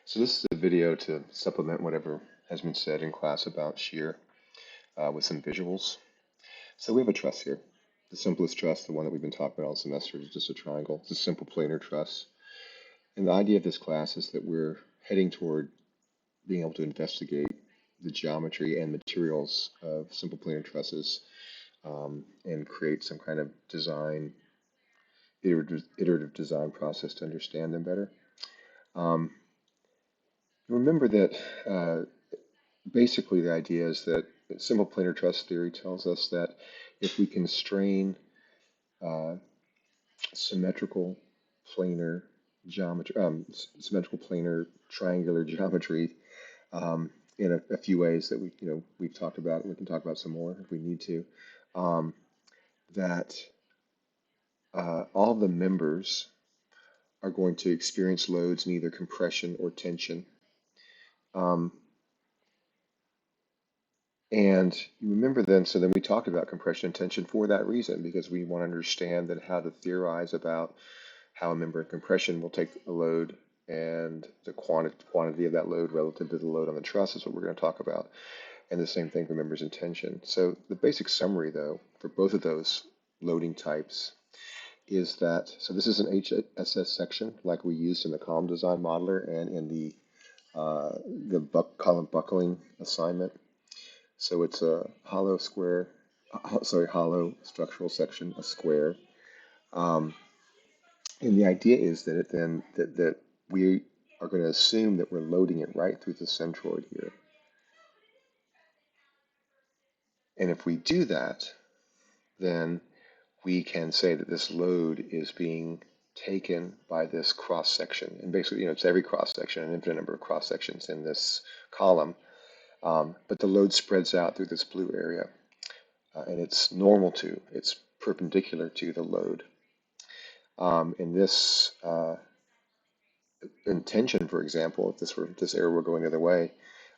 So this is a video to supplement whatever has been said in class about shear with some visuals. So we have a truss here. The simplest truss, the one that we've been talking about all semester, is just a triangle. It's a simple planar truss. And the idea of this class is that we're heading toward being able to investigate the geometry and materials of simple planar trusses and create some kind of iterative design process to understand them better. Remember that basically the idea is that simple planar truss theory tells us that if we constrain uh, symmetrical planar geometry, symmetrical planar triangular geometry in a few ways that we've talked about, and we can talk about some more if we need to, um, that all the members are going to experience loads in either compression or tension. Um, And you remember then, so then we talked about compression and tension for that reason, because we want to understand that how to theorize about how a member in compression will take a load and the quantity of that load relative to the load on the truss is what we're going to talk about. And the same thing for members in tension. So the basic summary, though, for both of those loading types is that, so this is an HSS section like we used in the column design modeler and in the column buckling assignment. So it's a hollow square, hollow structural section, a square. Um, and the idea is that that we are going to assume that we're loading it right through the centroid here. And if we do that, then we can say that this load is being taken by this cross section. And basically, it's every cross section, an infinite number of cross sections in this column. But the load spreads out through this blue area. And it's it's perpendicular to the load. In this in tension, for example, if this arrow were going the other way,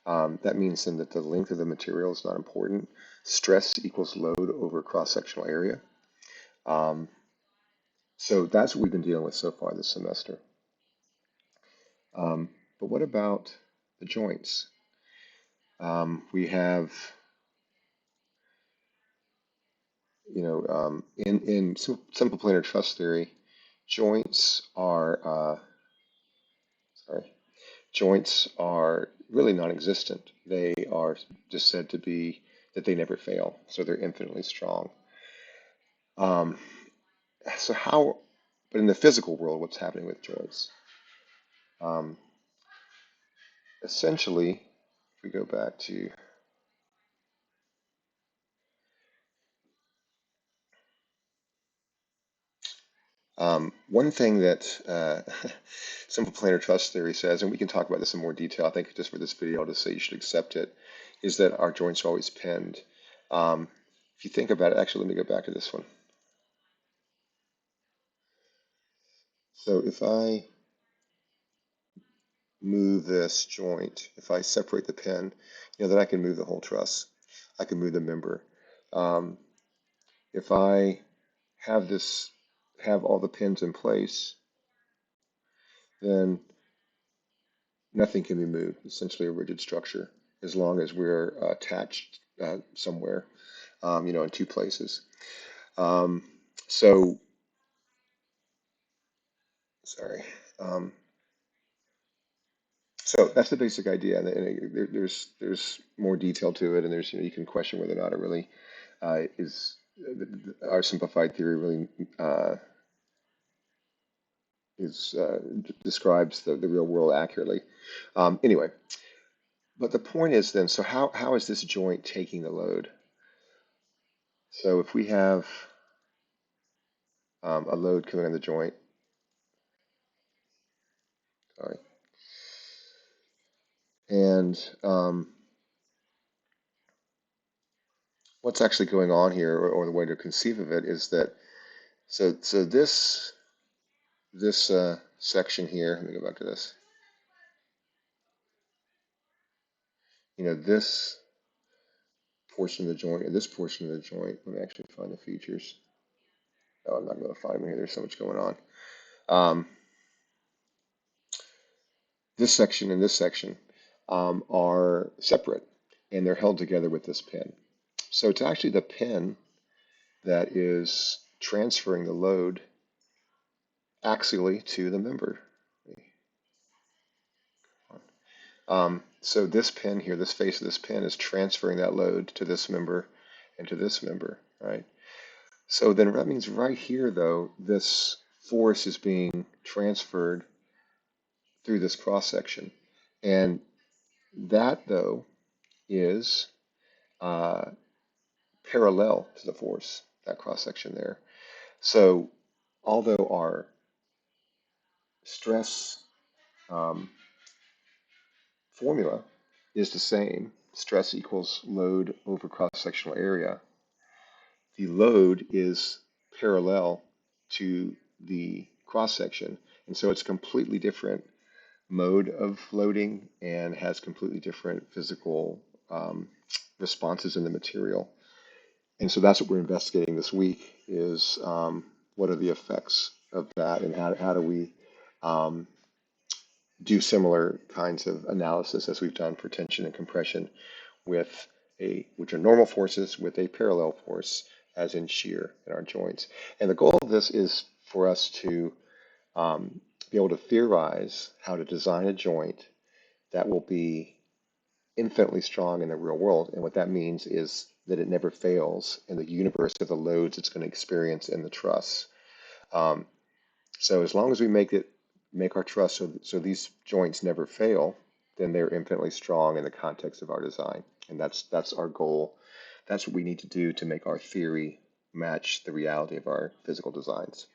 that means then that the length of the material is not important. Stress equals load over cross-sectional area. So that's what we've been dealing with so far this semester. But what about the joints? We have, in simple planar truss theory, joints are joints are really non-existent. They are just said to be that they never fail, so they're infinitely strong. Um, so how, but in the physical world, what's happening with joints? Um, Essentially, if we go back to one thing that simple planar truss theory says, and we can talk about this in more detail, I think just for this video, I'll just say you should accept it, is that our joints are always pinned. If you think about it, actually, let me go back to this one. So if I move this joint, if I separate the pin, then I can move the whole truss. I can move the member. If I have all the pins in place, then nothing can be moved. Essentially a rigid structure, as long as we're attached somewhere, in two places. So, sorry. So that's the basic idea, and there's more detail to it, and there's you can question whether or not it really is our simplified theory really describes the real world accurately. Anyway, but the point is then, so how is this joint taking the load? So if we have a load coming on the joint, sorry, and what's actually going on here, or the way to conceive of it, is that so this section here, let me go back to this. This portion of the joint and this portion of the joint, let me actually find the features. Oh, I'm not going to find them here. There's so much going on. this section and this section are separate, and they're held together with this pin. So it's actually the pin that is transferring the load axially to the member. So this pin here, this face of this pin is transferring that load to this member and to this member, right? So then that means right here, though, this force is being transferred through this cross section. And that, though, is uh, parallel to the force, that cross section there. So although our stress um, formula is the same, stress equals load over cross-sectional area, the load is parallel to the cross-section. And so it's a completely different mode of loading and has completely different physical responses in the material. And so that's what we're investigating this week is what are the effects of that and how do we um, do similar kinds of analysis as we've done for tension and compression with which are normal forces with a parallel force as in shear in our joints. And the goal of this is for us to be able to theorize how to design a joint that will be infinitely strong in the real world. And what that means is that it never fails in the universe of the loads it's going to experience in the truss. Um, so as long as we make our truss so these joints never fail, then they're infinitely strong in the context of our design. And that's our goal. That's what we need to do to make our theory match the reality of our physical designs.